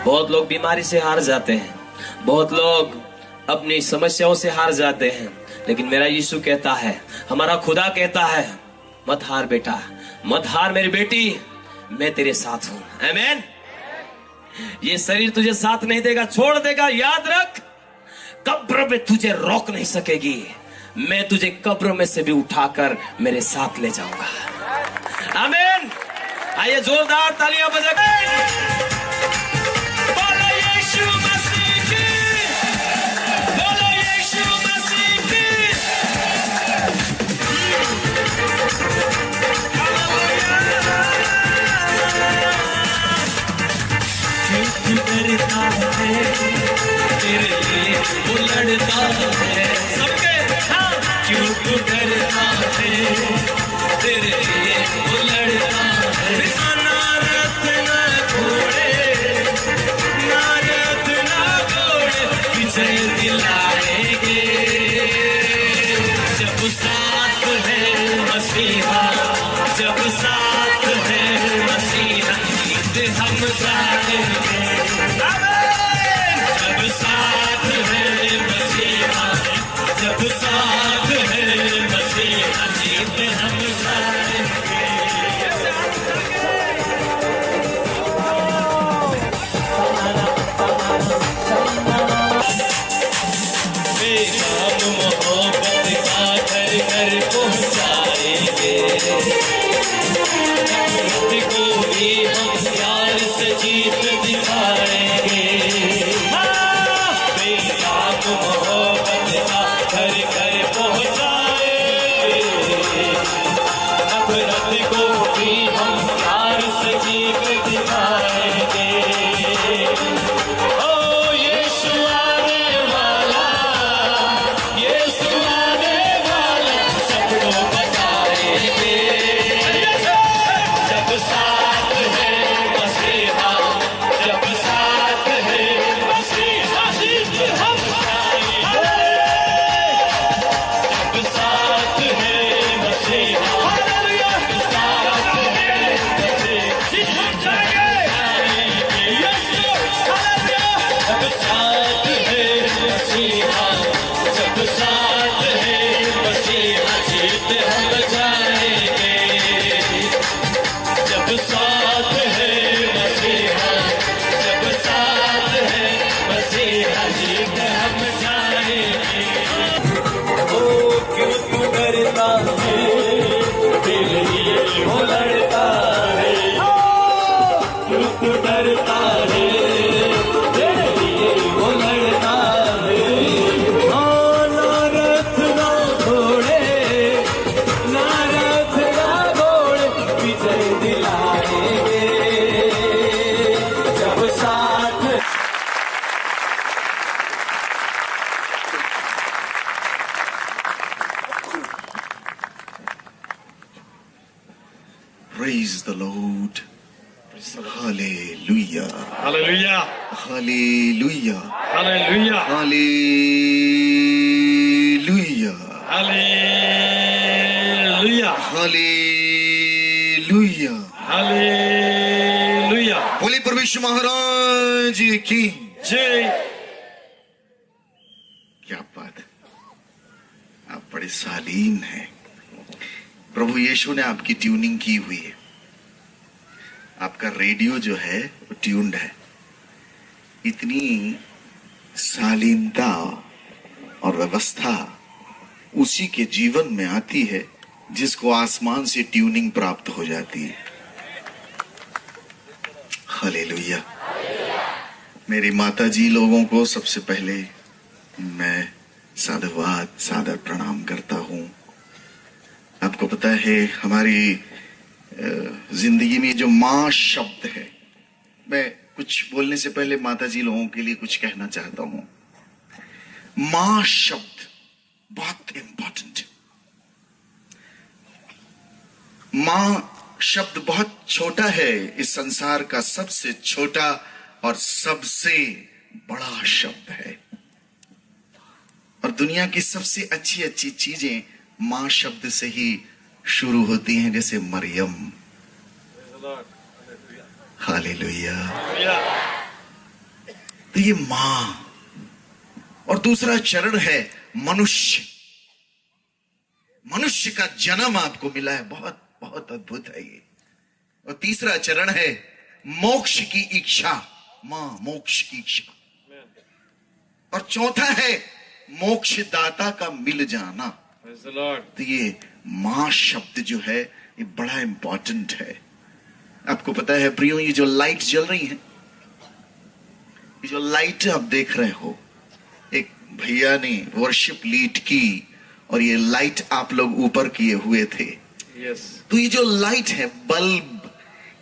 बहुत लोग बीमारी से हार जाते हैं, बहुत लोग अपनी समस्याओं से हार जाते हैं, लेकिन मेरा यीशु कहता है, हमारा खुदा कहता है, मत हार बेटा, मत हार मेरी बेटी, मैं तेरे साथ हूं। आमीन। ये शरीर तुझे साथ नहीं देगा, छोड़ देगा, याद रख, कब्र में तुझे रोक नहीं सकेगी, मैं तुझे कब्र में से भी उठाकर मेरे साथ ले जाऊंगा। आमीन। आइए जोरदार तालियां बजाकर बोलो यीशु मसीह की, बोलो यीशु मसीह की। क्यों डरता है तेरे लिए वो लड़ता है, सबके हाँ। क्यों तू डरता है तेरे लिए वो लड़ता है, नारद ना घोड़े, नारद ना घोड़े विजय दिलाएंगे, जब साथ है मसीहा, जब साथ है मसीहा, गीत हम गाएंगे। जब साथ है मसीहा, जब साथ है मसीहा, गीत हम गाएंगे। बेगाम मोहब्बत का घर घर पहुंचाएंगे, नफरत को भी हम प्यार से जीत दिखाएंगे। बेगाम मोहब्बत का घर घर पहुंचाएंगे, नफरत को भी हम प्यार से जीत दिखाएंगे। ओ यीशु आने वाला, यीशु आने वाला, सबको बताएंगे। जब साथ है मसीहा, जब साथ है मसीहा, गीत हम गाएंगे। जब साथ है मसीहा, जब साथ है मसीहा, गीत हम गाएंगे। जब साथ है मसीहा, जब साथ है मसीहा, जीत हम जाएंगे। जब साथ है मसीहा, जब साथ है मसीहा, जीत हम जाएंगे। ओ क्यों तू डरता है तेरे लिए वो लड़ता है, क्यों तू डरता है तेरे लिए वो लड़ता है। हाँ, नारद ना घोड़े, नारद ना घोड़े विजय दिलाएंगे, जब साथ। Praise the Lord. Hallelujah. Hallelujah, Hallelujah. Hallelujah, Hallelujah. Hallelujah, Hallelujah. Hallelujah. बोले परमेश्वर महाराज की जय। क्या बात है, आप बड़े शालीन हैं। प्रभु यीशु ने आपकी ट्यूनिंग की हुई है, आपका रेडियो जो है वो ट्यून्ड है। इतनी शालीनता और व्यवस्था उसी के जीवन में आती है जिसको आसमान से ट्यूनिंग प्राप्त हो जाती है। हालेलुया। मेरी माता जी लोगों को सबसे पहले मैं साधुवाद, सादर प्रणाम करता हूं। आपको पता है हमारी जिंदगी में जो मां शब्द है, मैं कुछ बोलने से पहले माता जी लोगों के लिए कुछ कहना चाहता हूं। मां शब्द बहुत इंपॉर्टेंट है। मां शब्द बहुत छोटा है, इस संसार का सबसे छोटा और सबसे बड़ा शब्द है। और दुनिया की सबसे अच्छी अच्छी चीजें मां शब्द से ही शुरू होती हैं, जैसे मरियम। हालेलुया। तो ये मां, और दूसरा चरण है मनुष्य। मनुष्य का जन्म आपको मिला है, बहुत बहुत अद्भुत है ये। और तीसरा चरण है मोक्ष की इच्छा, मां मोक्ष की इच्छा। और चौथा है मोक्षदाता का मिल जाना। तो ये मां शब्द जो है ये बड़ा इंपॉर्टेंट है। आपको पता है प्रियो, ये जो लाइट जल रही है, ये जो लाइट आप देख रहे हो, एक भैया ने वर्शिप लीड की और ये लाइट आप लोग ऊपर किए हुए थे। तो ये जो लाइट है, बल्ब,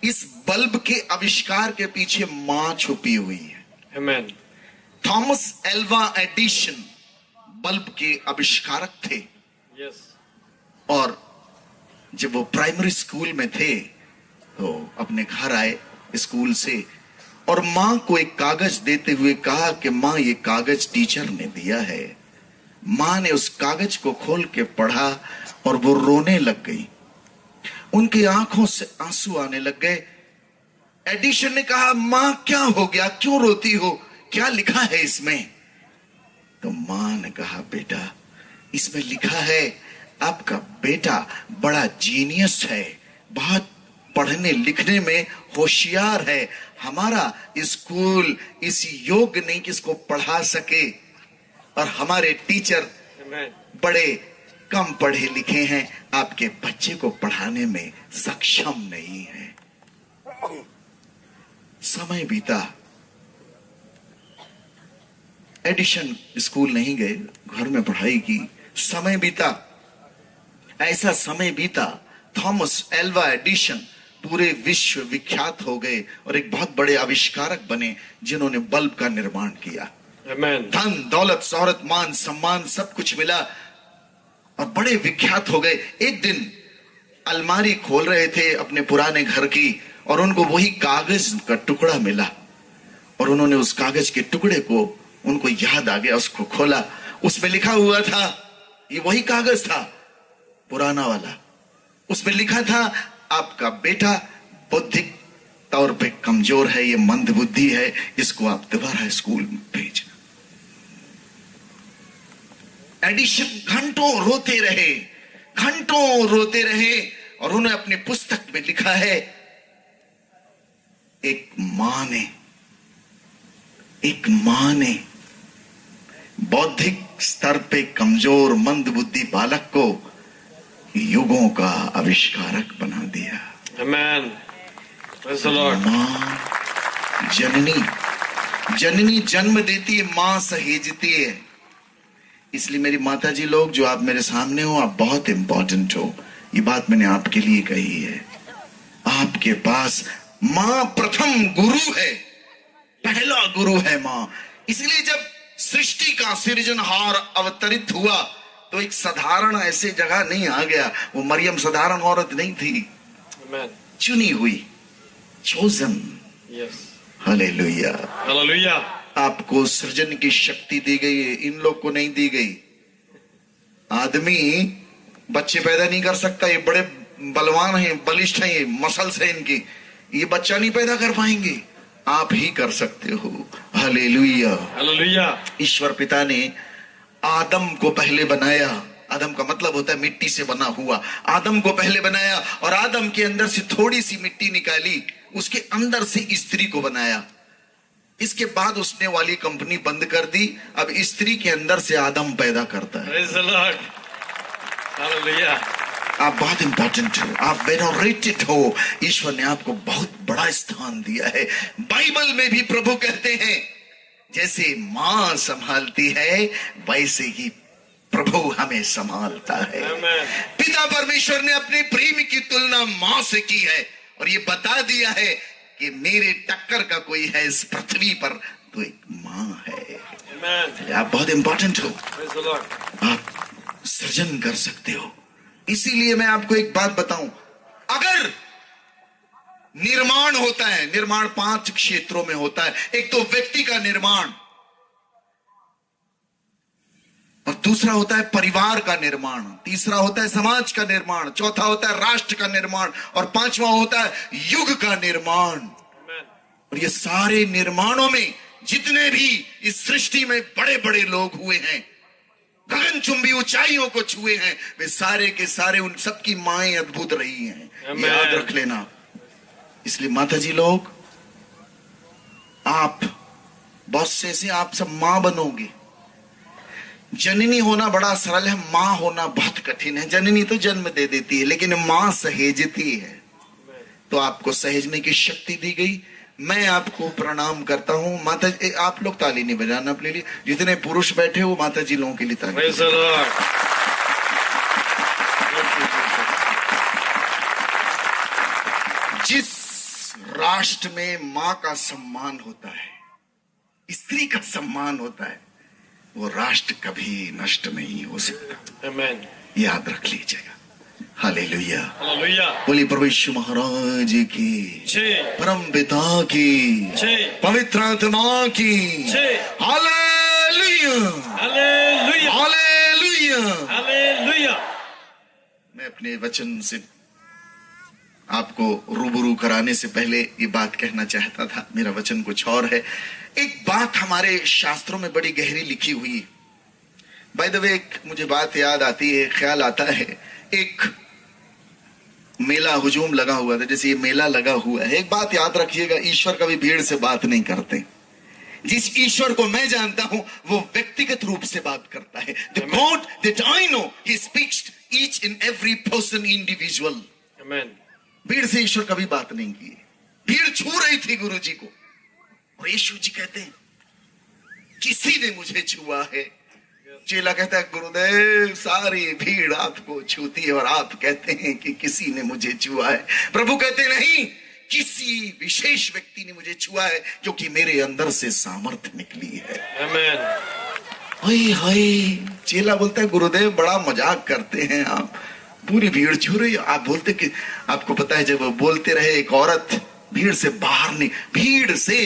इस बल्ब के आविष्कार के पीछे मां छुपी हुई है। Amen. Thomas Alva Edison bulb के आविष्कारक थे। Yes. और जब वो प्राइमरी स्कूल में थे तो अपने घर आए स्कूल से और मां को एक कागज देते हुए कहा कि मां, ये कागज टीचर ने दिया है। मां ने उस कागज को खोल के पढ़ा और वो रोने लग गई। उनकी आंखों से आंसू आने लग गए। एडिशन ने कहा, मां क्या हो गया, क्यों रोती हो, क्या लिखा है इसमें? तो मां ने कहा, बेटा इसमें लिखा है आपका बेटा बड़ा जीनियस है, बहुत पढ़ने लिखने में होशियार है। हमारा स्कूल इस योग्य नहीं कि इसको पढ़ा सके, और हमारे टीचर बड़े कम पढ़े लिखे हैं, आपके बच्चे को पढ़ाने में सक्षम नहीं है। समय बीता, एडिशन स्कूल नहीं गए, घर में पढ़ाई की। समय बीता, ऐसा समय बीता, थॉमस एल्वा एडिशन पूरे विश्व विख्यात हो गए और एक बहुत बड़े आविष्कारक बने जिन्होंने बल्ब का निर्माण किया। Amen. धन दौलत शोहरत मान सम्मान सब कुछ मिला और बड़े विख्यात हो गए। एक दिन अलमारी खोल रहे थे अपने पुराने घर की और उनको वही कागज का टुकड़ा मिला और उन्होंने उस कागज के टुकड़े को, उनको याद आ गया, उसको खोला। उसमें लिखा हुआ था, ये वही कागज था पुराना वाला, उसमें लिखा था आपका बेटा बौद्धिक तौर पे कमजोर है, ये मंद बुद्धि है, इसको आप दोबारा स्कूल में भेजना। एडिशन घंटों रोते रहे, घंटों रोते रहे और उन्होंने अपनी पुस्तक में लिखा है, एक मां ने बौद्धिक स्तर पे कमजोर मंद बुद्धि बालक को युगों का आविष्कारक बना दिया। Amen. Praise the Lord. मां जननी जन्म देती है, मां सहेजती है। इसलिए मेरी माता जी लोग जो आप मेरे सामने हो, आप बहुत इंपॉर्टेंट हो। ये बात मैंने आपके लिए कही है। आपके पास मां प्रथम गुरु है, पहला गुरु है मां। इसलिए जब सृष्टि का सृजनहार अवतरित हुआ तो एक साधारण ऐसे जगह नहीं आ गया। वो मरियम साधारण औरत नहीं थी, Amen. चुनी हुई, चोजन। Yes. हालेलुया। Hallelujah. आपको सृजन की शक्ति दी गई है, इन लोग को नहीं दी गई। आदमी बच्चे पैदा नहीं कर सकता, ये बड़े बलवान हैं, बलिष्ठ हैं, ये मसल्स हैं इनकी, ये बच्चा नहीं पैदा कर पाएंगे, आप ही कर सकते हो। हालेलुया। Hallelujah. ईश्वर पिता ने आदम को पहले बनाया। आदम का मतलब होता है मिट्टी से बना हुआ। आदम को पहले बनाया और आदम के अंदर से थोड़ी सी मिट्टी निकाली, उसके अंदर से स्त्री को बनाया। इसके बाद उसने वाली कंपनी बंद कर दी, अब स्त्री के अंदर से आदम पैदा करता है। Praise the Lord. Hallelujah. आप बहुत इंपॉर्टेंट हो, आप वेनोरेटेड हो। ईश्वर ने आपको बहुत बड़ा स्थान दिया है। बाइबल में भी प्रभु कहते हैं, जैसे मां संभालती है वैसे ही प्रभु हमें संभालता है। Amen. पिता परमेश्वर ने अपने प्रेम की तुलना मां से की है और ये बता दिया है कि मेरे टक्कर का कोई है इस पृथ्वी पर तो एक मां है। Amen. आप बहुत इंपॉर्टेंट हो, Praise the Lord. आप सृजन कर सकते हो। इसीलिए मैं आपको एक बात बताऊं, अगर निर्माण होता है, निर्माण 5 क्षेत्रों में होता है। एक तो व्यक्ति का निर्माण, और दूसरा होता है परिवार का निर्माण, तीसरा होता है समाज का निर्माण, चौथा होता है राष्ट्र का निर्माण और पांचवा होता है युग का निर्माण। Amen. और ये सारे निर्माणों में जितने भी इस सृष्टि में बड़े बड़े लोग हुए हैं, गगनचुंबी ऊंचाइयों को छुए हैं, वे सारे के सारे उन सबकी माएं अद्भुत रही हैं। याद रख लेना। इसलिए माता जी लोग, आप बहुत से आप सब मां बनोगे। जननी होना बड़ा सरल है, मां होना बहुत कठिन है। जननी तो जन्म दे देती है, लेकिन मां सहेजती है। तो आपको सहेजने की शक्ति दी गई। मैं आपको प्रणाम करता हूं। माता जी, आप लोग ताली नहीं बजाना अपने लिए। जितने पुरुष बैठे हो माता जी लोगों के लिए ताली। जिस राष्ट्र में मां का सम्मान होता है, स्त्री का सम्मान होता है, वो राष्ट्र कभी नष्ट नहीं हो सकता। आमीन। याद रख लीजिएगा। Hallelujah, hallelujah. बोलिए प्रभु यीशु महाराज की, परम पिता की, पवित्र आत्मा की, हालेलुया, हालेलुया, हालेलुया, हालेलुया। मैं अपने वचन से आपको रूबरू कराने से पहले ये बात कहना चाहता था। मेरा वचन कुछ और है। एक बात हमारे शास्त्रों में बड़ी गहरी लिखी हुई। बाय द वे, एक मुझे बात याद आती है, ख्याल आता है। एक मेला हुजूम लगा हुआ था, जैसे ये मेला लगा हुआ है। एक बात याद रखिएगा, ईश्वर कभी भीड़ से बात नहीं करते। जिस ईश्वर को मैं जानता हूं वो व्यक्तिगत रूप से बात करता है। The God that I know, He speaks each and every person individual. Amen. भीड़ से ईश्वर कभी बात नहीं की। भीड़ छू रही थी गुरु जी को, और यीशु जी कहते हैं किसी ने मुझे छुआ है। चेला कहता है गुरुदेव, सारी भीड़ आपको छूती है और आप कहते हैं कि किसी ने मुझे छुआ है। प्रभु कहते नहीं, किसी विशेष व्यक्ति ने मुझे छुआ है, क्योंकि मेरे अंदर से सामर्थ्य निकली है। आमीन। हाय हाय। चेला बोलता है गुरुदेव, बड़ा मजाक करते हैं आप, पूरी भीड़ छू रही है। आप बोलते कि आपको पता है, जब वो बोलते रहे, एक औरत भीड़ से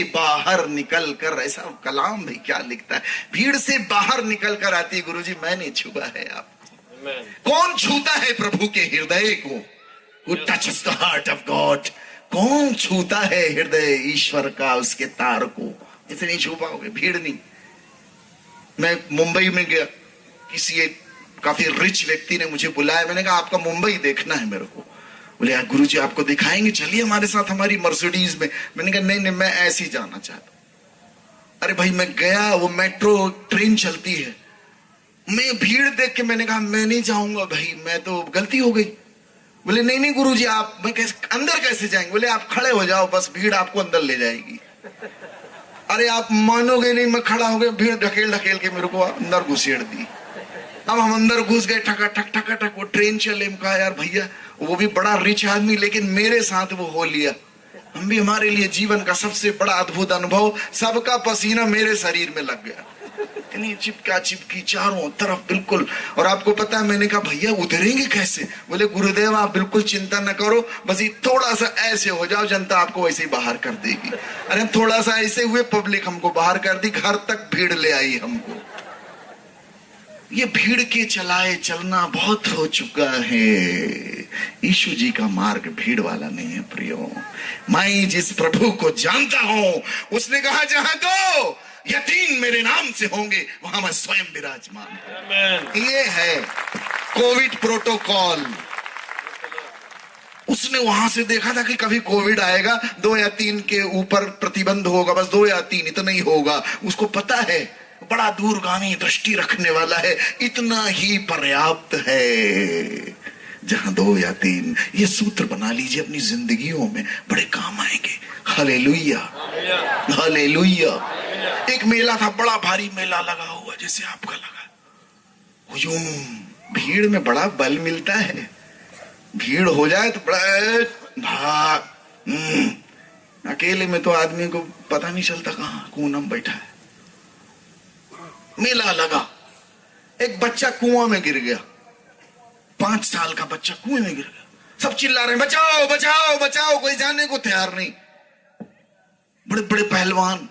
बाहर निकल कर, ऐसा कलाम भी क्या लिखता है, भीड़ से बाहर निकल कर आती, गुरुजी मैंने छुआ है आपको। कौन छूता है प्रभु के हृदय को? Who touches the heart of God? कौन छूता है हृदय ईश्वर का, उसके तार को? इसे नहीं छू पाओगे, भीड़ नहीं। मैं मुंबई में गया, किसी एक काफी रिच व्यक्ति ने मुझे बुलाया। मैंने कहा आपका मुंबई देखना है मेरे को। बोले यार गुरुजी आपको दिखाएंगे, चलिए हमारे साथ हमारी मर्सिडीज में। मैंने कहा नहीं, मैं ऐसे ही जाना चाहता हूं। अरे भाई, मैं गया, वो मेट्रो ट्रेन चलती है, मैं भीड़ देख के मैंने कहा मैं नहीं जाऊंगा भाई, मैं तो गलती हो गई। बोले नहीं गुरुजी, आप मैं अंदर कैसे जाएंगे? बोले आप खड़े हो जाओ, बस भीड़ आपको अंदर ले जाएगी। अरे आप मानोगे नहीं, मैं खड़ा हो गया, भीड़ ढकेल ढकेल के मेरे को अंदर घुसेड़ दी। अब हम अंदर घुस गए, ठका ठक ठका ठक, वो ट्रेन चले। कहा यार भैया, वो भी बड़ा रिच आदमी, लेकिन मेरे साथ वो हो लिया। हम भी, हमारे लिए जीवन का सबसे बड़ा अद्भुत अनुभव, सबका पसीना मेरे शरीर में लग गया। इतनी चिपका चिपकी चारों तरफ बिल्कुल। और आपको पता है, मैंने कहा भैया उतरेंगे कैसे? बोले गुरुदेव आप बिल्कुल चिंता न करो, बस ये थोड़ा सा ऐसे हो जाओ, जनता आपको वैसे ही बाहर कर देगी। अरे थोड़ा सा ऐसे हुए, पब्लिक हमको बाहर कर दी, घर तक भीड़ ले आई हमको। ये भीड़ के चलाए चलना बहुत हो चुका है। यीशु जी का मार्ग भीड़ वाला नहीं है प्रियो। मैं जिस प्रभु को जानता हूं, उसने कहा जहां दो या तीन मेरे नाम से होंगे, वहां मैं स्वयं विराजमान। ये है कोविड प्रोटोकॉल। उसने वहां से देखा था कि कभी कोविड आएगा, 2 या 3 के ऊपर प्रतिबंध होगा, बस 2 या 3 इतना ही होगा। उसको पता है, बड़ा दूरगामी दृष्टि रखने वाला है, इतना ही पर्याप्त है। जहां 2 या 3, ये सूत्र बना लीजिए अपनी जिंदगियों में, बड़े काम आएंगे। Hallelujah, hallelujah. एक मेला था, बड़ा भारी मेला लगा हुआ, जैसे आपका लगा हुजूम। भीड़ में बड़ा बल मिलता है। भीड़ हो जाए तो बड़ा भाग। अकेले में तो आदमी को पता नहीं चलता कहाँ कूनम बैठा है। मेला लगा, एक बच्चा कुआं में गिर गया, 5 साल का बच्चा कुएं में गिर गया। सब चिल्ला रहे हैं बचाओ बचाओ बचाओ, कोई जाने को तैयार नहीं। बड़े बड़े पहलवान,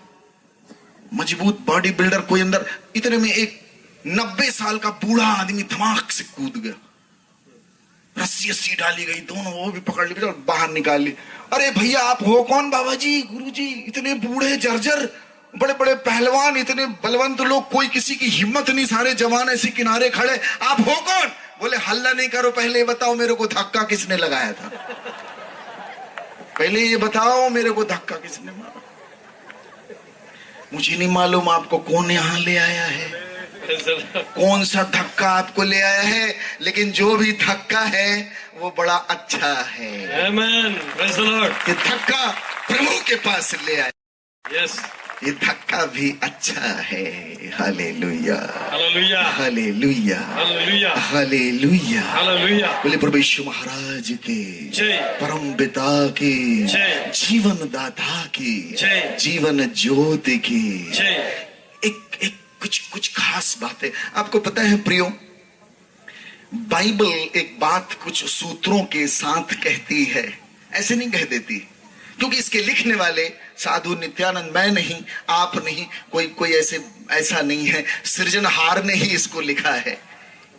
मजबूत बॉडी बिल्डर कोई अंदर। इतने में एक 90 साल का बूढ़ा आदमी धमाक से कूद गया। रस्सी डाली गई, दोनों वो भी पकड़ ली और बाहर निकाल ली। अरे भैया आप हो कौन? बाबा जी, गुरु जी, इतने बूढ़े जर्जर। बड़े बड़े पहलवान, इतने बलवंत लोग, कोई किसी की हिम्मत नहीं, सारे जवान ऐसे किनारे खड़े। आप हो कौन? बोले हल्ला नहीं करो, पहले बताओ मेरे को धक्का किसने लगाया था, पहले ये बताओ मेरे को धक्का किसने मारा। मुझे नहीं मालूम आपको कौन यहां ले आया है, कौन सा धक्का आपको ले आया है, लेकिन जो भी धक्का है वो बड़ा अच्छा है। Amen. Praise the Lord. ये धक्का प्रभु के पास ले आया, Yes. ये धक्का भी अच्छा है। Hallelujah, Hallelujah. Hallelujah, Hallelujah. Hallelujah. Hallelujah. बोले प्रभु यीशु महाराज के, जय। परम पिता की, जय। जीवन दाता की, जय। जीवन ज्योति की। जय। एक एक कुछ खास बातें आपको पता है प्रियो, बाइबल एक बात कुछ सूत्रों के साथ कहती है, ऐसे नहीं कह देती, क्योंकि इसके लिखने वाले साधु नित्यानंद, मैं नहीं, आप नहीं, कोई ऐसा नहीं है, सृजनहार ने ही इसको लिखा है।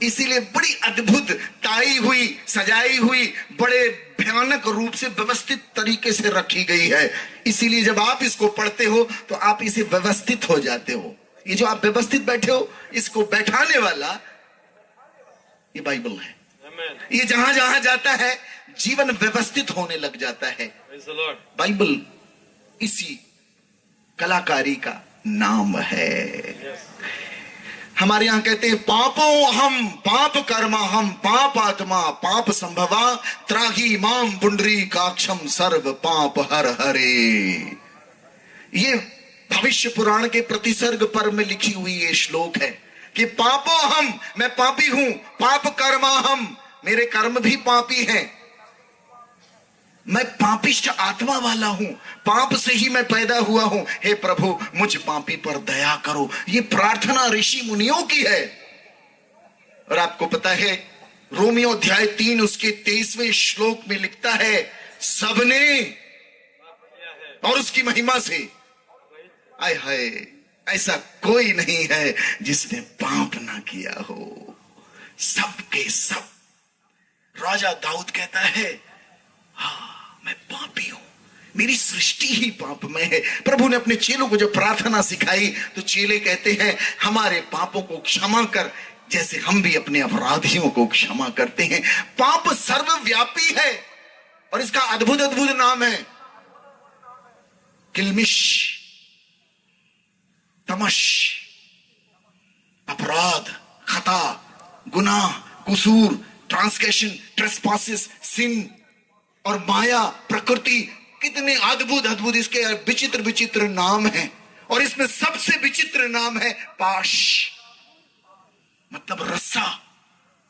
इसीलिए बड़ी अद्भुत, ताई हुई, सजाई हुई, बड़े भयानक रूप से व्यवस्थित तरीके से रखी गई है। इसीलिए जब आप इसको पढ़ते हो तो आप इसे व्यवस्थित हो जाते हो। ये जो आप व्यवस्थित बैठे हो, इसको बैठाने वाला ये बाइबल है। Amen. ये जहां जहां जाता है जीवन व्यवस्थित होने लग जाता है। Praise the Lord. बाइबल इसी कलाकारी का नाम है। Yes. हमारे यहाँ कहते हैं पापो हम पाप कर्मा हम पाप आत्मा पाप संभवा त्राही माम पुंडरी काक्षम सर्व पाप हर हरे। ये भविष्य पुराण के प्रतिसर्ग पर्व में लिखी हुई ये श्लोक है कि पापो हम, मैं पापी हूं, पाप कर्मा हम, मेरे कर्म भी पापी हैं, मैं पापिष्ट आत्मा वाला हूं, पाप से ही मैं पैदा हुआ हूं, हे प्रभु मुझ पापी पर दया करो। ये प्रार्थना ऋषि मुनियों की है। और आपको पता है रोमियो अध्याय 3 उसके 23वें श्लोक में लिखता है, सबने और उसकी महिमा से, आय हाय, ऐसा कोई नहीं है जिसने पाप ना किया हो, सबके सब। राजा दाऊद कहता है, हाँ मैं पापी हूं, मेरी सृष्टि ही पापमय है। प्रभु ने अपने चेलों को जब प्रार्थना सिखाई तो चेले कहते हैं, हमारे पापों को क्षमा कर जैसे हम भी अपने अपराधियों को क्षमा करते हैं। पाप सर्वव्यापी है और इसका अद्भुत अद्भुत नाम है किल्मिश, तमश, अपराध, खता, गुनाह, कुसूर, ट्रांसग्रेशन, ट्रेसपासेस, सिन और माया, प्रकृति। कितने अद्भुत अद्भुत इसके विचित्र विचित्र नाम हैं। और इसमें सबसे विचित्र नाम है पाश, मतलब रस्सा,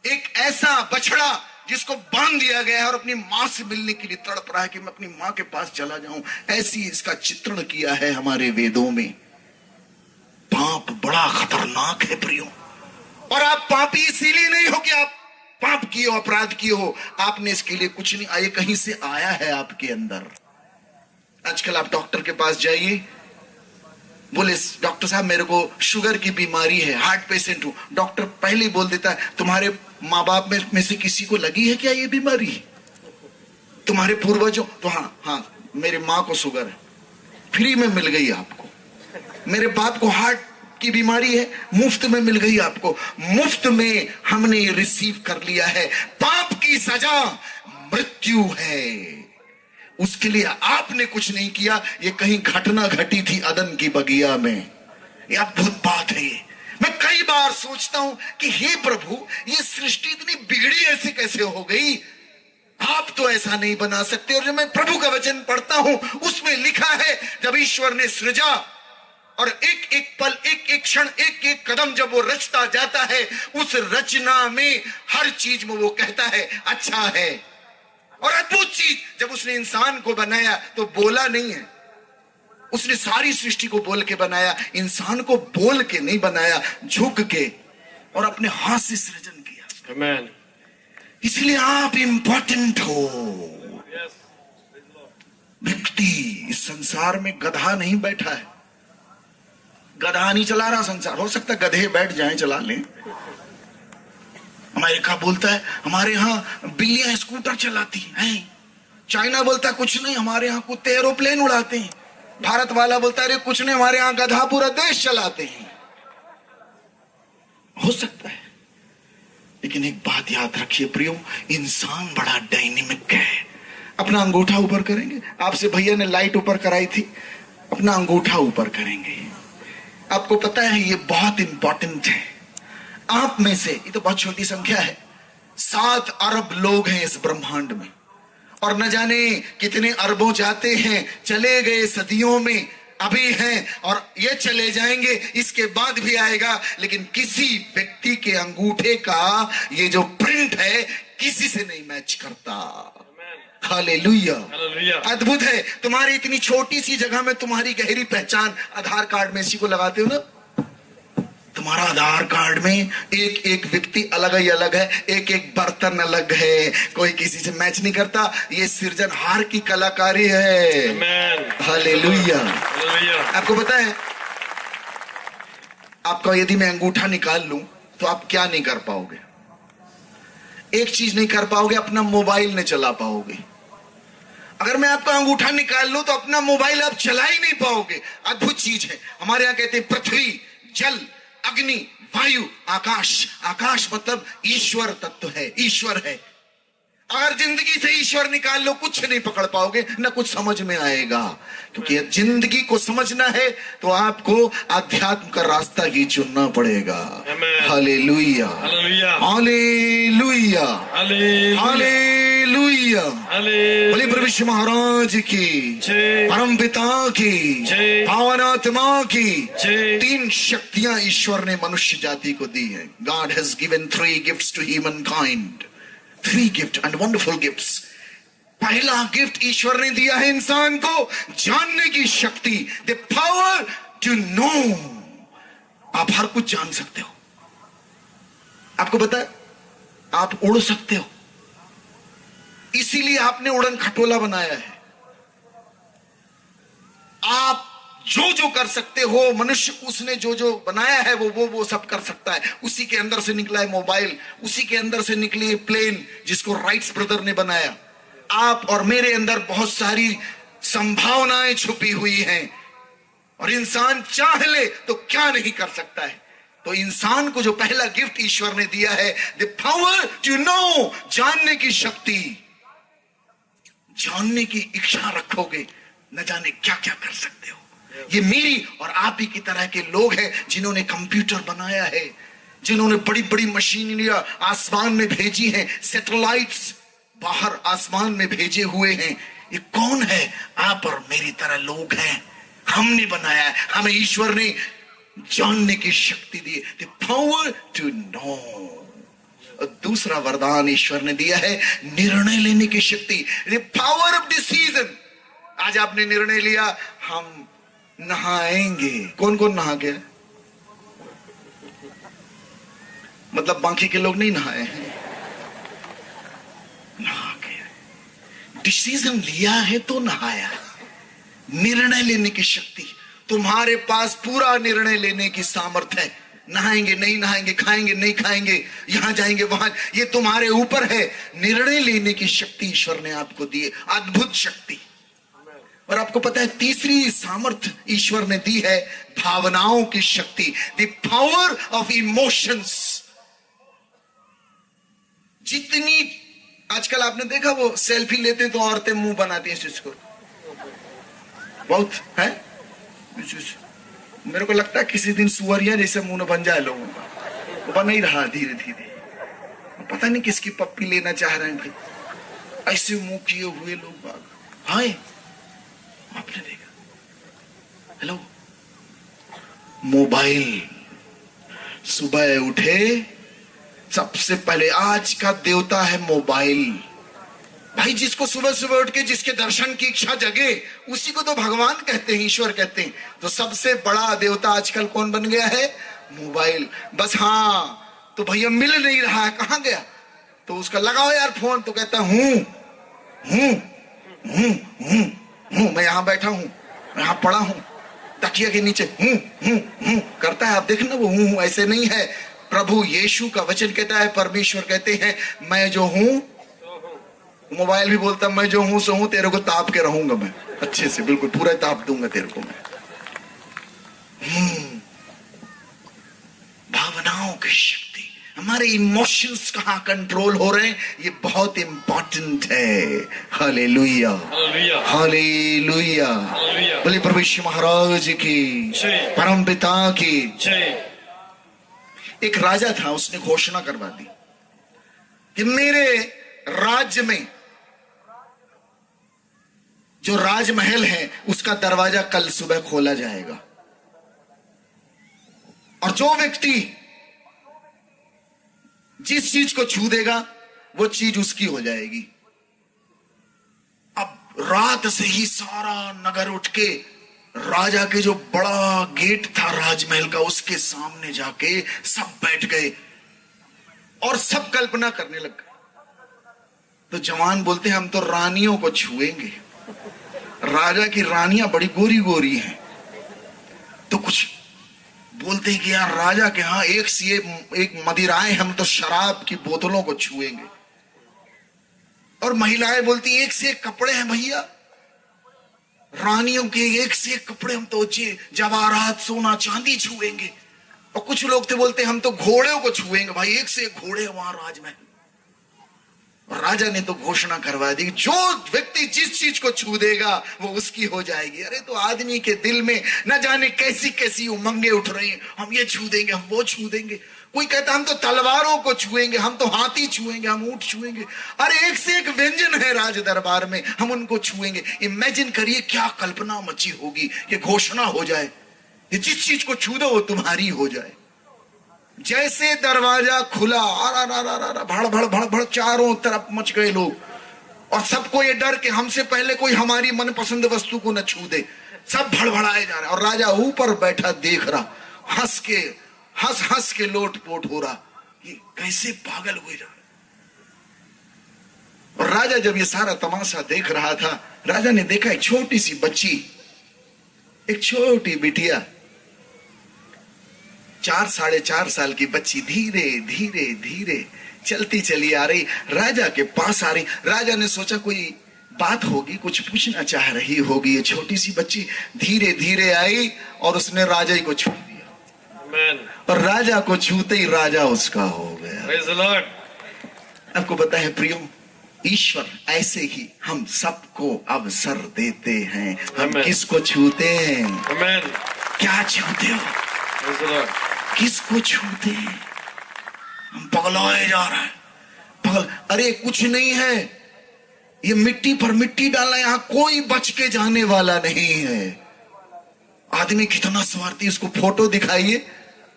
एक ऐसा बछड़ा जिसको बांध दिया गया है और अपनी मां से मिलने के लिए तड़प रहा है कि मैं अपनी मां के पास चला जाऊं। ऐसी इसका चित्रण किया है हमारे वेदों में। पाप बड़ा खतरनाक है प्रियो। और आप पापी इसीलिए नहीं हो कि आप पाप किए हो, अपराध किए हो, आपने इसके लिए कुछ नहीं, आए कहीं से आया है आपके अंदर। आजकल आप डॉक्टर के पास जाइए, बोले डॉक्टर साहब मेरे को शुगर की बीमारी है, हार्ट पेशेंट हूं। डॉक्टर पहले ही बोल देता है, तुम्हारे माँ बाप में से किसी को लगी है क्या ये बीमारी, तुम्हारे पूर्वजों? तो हाँ मेरे माँ को शुगर है, फ्री में मिल गई आपको। मेरे बाप को हार्ट की बीमारी है, मुफ्त में मिल गई आपको। मुफ्त में हमने रिसीव कर लिया है। पाप की सजा मृत्यु है, उसके लिए आपने कुछ नहीं किया। ये कहीं घटना घटी थी अदन की बगिया में। ये अद्भुत बात है। ये मैं कई बार सोचता हूं कि हे प्रभु, ये सृष्टि इतनी बिगड़ी ऐसे कैसे हो गई, आप तो ऐसा नहीं बना सकते। और जब मैं प्रभु का वचन पढ़ता हूं उसमें लिखा है, जब ईश्वर ने सृजा और एक एक पल, एक एक क्षण, एक एक कदम जब वो रचता जाता है, उस रचना में हर चीज में वो कहता है अच्छा है। और अद्भुत चीज, जब उसने इंसान को बनाया तो बोला नहीं है, उसने सारी सृष्टि को बोल के बनाया, इंसान को बोल के नहीं बनाया, झुक के और अपने हाथ से सृजन किया। Amen. इसलिए आप इंपॉर्टेंट हो। Yes. व्यक्ति इस संसार में गधा नहीं बैठा है, गधा नहीं चला रहा संसार। हो सकता है गधे बैठ जाएं, चला लें। अमेरिका बोलता है हमारे यहाँ बिल्लियां स्कूटर चलाती हैं, चाइना बोलता है कुछ नहीं, हमारे यहाँ कुत्ते एरोप्लेन उड़ाते हैं। भारत वाला बोलता है अरे कुछ नहीं, हमारे यहां गधा पूरा देश चलाते हैं। हो सकता है, लेकिन एक बात याद रखिए प्रियो, इंसान बड़ा डायनेमिक है। अपना अंगूठा ऊपर करेंगे, आपसे भैया ने लाइट ऊपर कराई थी, अपना अंगूठा ऊपर करेंगे। आपको पता है ये बहुत इंपॉर्टेंट है। आप में से, ये तो बहुत छोटी संख्या है, 7 अरब लोग हैं इस ब्रह्मांड में, और न जाने कितने अरबों जाते हैं, चले गए सदियों में, अभी हैं और ये चले जाएंगे, इसके बाद भी आएगा, लेकिन किसी व्यक्ति के अंगूठे का ये जो प्रिंट है किसी से नहीं मैच करता। हालेलुया, अद्भुत है। तुम्हारी इतनी छोटी सी जगह में तुम्हारी गहरी पहचान, आधार कार्ड में इसी को लगाते हो ना, तुम्हारा आधार कार्ड में एक एक व्यक्ति अलग ही अलग है, एक एक बर्तन अलग है, कोई किसी से मैच नहीं करता। ये सृजनहार की कलाकारी है। हालेलुया। आपको पता है, आपका यदि मैं अंगूठा निकाल लूं तो आप क्या नहीं कर पाओगे? एक चीज नहीं कर पाओगे, अपना मोबाइल नहीं चला पाओगे। अगर मैं आपका अंगूठा निकाल लूं तो अपना मोबाइल आप चला ही नहीं पाओगे। अद्भुत चीज है। हमारे यहां कहते हैं पृथ्वी, जल, अग्नि, वायु, आकाश। आकाश मतलब ईश्वर तत्व है, ईश्वर है। अगर जिंदगी से ईश्वर निकाल लो कुछ नहीं पकड़ पाओगे, ना कुछ समझ में आएगा। क्योंकि जिंदगी को समझना है तो आपको अध्यात्म का रास्ता ही चुनना पड़ेगा। Hallelujah, hallelujah, hallelujah. बोले प्रभु यीशु महाराज की, परम पिता की, पावन आत्मा की। 3 शक्तियां ईश्वर ने मनुष्य जाति को दी है। God has given 3 gifts to humankind. 3 gift and wonderful gifts. पहला गिफ्ट ईश्वर ने दिया है इंसान को, जानने की शक्ति, द पावर टू नो। आप हर कुछ जान सकते हो। आपको पता है आप उड़ सकते हो, इसीलिए आपने उड़न खटोला बनाया है। आप जो जो कर सकते हो, मनुष्य उसने जो जो बनाया है वो सब कर सकता है। उसी के अंदर से निकला है मोबाइल, उसी के अंदर से निकली है प्लेन जिसको राइट्स ब्रदर ने बनाया। आप और मेरे अंदर बहुत सारी संभावनाएं छुपी हुई हैं, और इंसान चाह ले तो क्या नहीं कर सकता है। तो इंसान को जो पहला गिफ्ट ईश्वर ने दिया है, द पावर टू नो, जानने की शक्ति। जानने की इच्छा रखोगे, न जाने क्या क्या कर सकते हो। ये मेरी और आप ही की तरह के लोग हैं जिन्होंने कंप्यूटर बनाया है, जिन्होंने बड़ी बड़ी मशीनरियां आसमान में भेजी हैं, सैटेलाइट्स बाहर आसमान में भेजे हुए हैं। ये कौन है? आप और मेरी तरह लोग हैं। हमने बनाया है, हमें ईश्वर ने जानने की शक्ति दी, द पावर टू नो। दूसरा वरदान ईश्वर ने दिया है, निर्णय लेने की शक्ति, द पावर ऑफ डिसीजन। आज आपने निर्णय लिया हम नहाएंगे। कौन कौन नहा गया? मतलब बाकी के लोग नहीं नहाए हैं, नहा गया। डिसीजन लिया है तो नहाया। निर्णय लेने की शक्ति, तुम्हारे पास पूरा निर्णय लेने की सामर्थ्य है। नहाएंगे नहीं नहाएंगे, खाएंगे नहीं खाएंगे, यहां जाएंगे वहां, ये तुम्हारे ऊपर है। निर्णय लेने की शक्ति ईश्वर ने आपको दी है, अद्भुत शक्ति। और आपको पता है तीसरी सामर्थ्य ईश्वर ने दी है, भावनाओं की शक्ति, द पावर ऑफ इमोशंस। जितनी आजकल आपने देखा वो सेल्फी लेते तो औरतें मुंह बनाती हैं इसको, बहुत है। मेरे को लगता है किसी दिन सुअरिया जैसे मुंह न बन जाए लोगों का, वो बन ही रहा धीरे धीरे। पता नहीं किसकी पप्पी लेना चाह रहे हैं भाई, ऐसे मुंह किए हुए लोग बाग। हाय आपने देखा, हेलो मोबाइल। सुबह उठे सबसे पहले, आज का देवता है मोबाइल। भाई जिसको सुबह सुबह उठ के जिसके दर्शन की इच्छा जगे उसी को तो भगवान कहते हैं, ईश्वर कहते हैं। तो सबसे बड़ा देवता आजकल कौन बन गया है? मोबाइल। बस हाँ, तो भैया मिल नहीं रहा है, कहां गया? तो उसका लगाओ यार फोन, तो कहता हूं मैं यहां बैठा हूं, यहां पड़ा हूं तकिया के नीचे, करता है। आप देखना वो हूं ऐसे नहीं है। प्रभु यीशु का वचन कहता है, परमेश्वर कहते हैं मैं जो हूं मोबाइल भी बोलता मैं जो हूं सो हूं, तेरे को ताप के रहूंगा मैं अच्छे से, बिल्कुल पूरा ताप दूंगा तेरे को मैं। भावनाओं की शक्ति, हमारे इमोशंस कहां कंट्रोल हो रहे हैं, ये बहुत इंपॉर्टेंट है। हालेलुया, हालेलुया, बोले प्रभु यीशु महाराज की, परम पिता की। एक राजा था, उसने घोषणा करवा दी कि मेरे राज्य में जो राजमहल है उसका दरवाजा कल सुबह खोला जाएगा, और जो व्यक्ति जिस चीज को छू देगा वो चीज उसकी हो जाएगी। अब रात से ही सारा नगर उठ के राजा के जो बड़ा गेट था राजमहल का, उसके सामने जाके सब बैठ गए और सब कल्पना करने लग गए। तो जवान बोलते हम तो रानियों को छुएंगे, राजा की रानियां बड़ी गोरी गोरी हैं। तो कुछ बोलते हैं कि यार राजा के यहां एक से एक मदिराएं, हम तो शराब की बोतलों को छुएंगे। और महिलाएं बोलती एक से एक कपड़े हैं भैया, रानियों के एक से एक कपड़े, हम तो जवाहरात सोना चांदी छुएंगे। और कुछ लोग थे बोलते हम तो घोड़ों को छुएंगे, भाई एक से एक घोड़े वहां राजमहल। और राजा ने तो घोषणा करवा दी जो व्यक्ति जिस चीज को छू देगा वो उसकी हो जाएगी। अरे तो आदमी के दिल में न जाने कैसी कैसी उमंगे उठ रही हैं, हम ये छू देंगे, हम वो छू देंगे। कोई कहता हम तो तलवारों को छुएंगे, हम तो हाथी छुएंगे, हम ऊंट छुएंगे। अरे एक से एक व्यंजन है राज दरबार में, हम उनको छुएंगे। इमेजिन करिए क्या कल्पना मची होगी, ये घोषणा हो जाए ये जिस चीज को छू दो वो तुम्हारी हो जाए। जैसे दरवाजा खुला, भड़ भड़ भड़ भड़ चारों तरफ मच गए लोग, और सबको ये डर कि हमसे पहले कोई हमारी मनपसंद वस्तु को न छू दे। सब भड़भड़ाए जा रहे, और राजा ऊपर बैठा देख रहा, हंस हंस के लोटपोट हो रहा, ये कैसे पागल हुए जा रहे। और राजा जब ये सारा तमाशा देख रहा था, राजा ने देखा एक छोटी सी बच्ची, एक छोटी बिटिया, 4-4.5 साल की बच्ची धीरे धीरे धीरे चलती चली आ रही, राजा के पास आ रही। राजा ने सोचा कोई बात होगी, कुछ पूछना चाह रही होगी। ये छोटी सी बच्ची धीरे धीरे आई और उसने राजा को छू दिया। Amen. और राजा को छूते ही राजा उसका हो गया। Praise the Lord. आपको पता है प्रियो, ईश्वर ऐसे ही हम सबको अवसर देते हैं। हम Amen. किसको छूते हैं? Amen. क्या छूते हो? Praise the Lord. किसको छूते हैं? हम पगलाए जा रहे हैं, पगल। अरे कुछ नहीं है, ये मिट्टी पर मिट्टी डालना, यहां कोई बच के जाने वाला नहीं है। आदमी कितना स्वार्थी, उसको फोटो दिखाइए,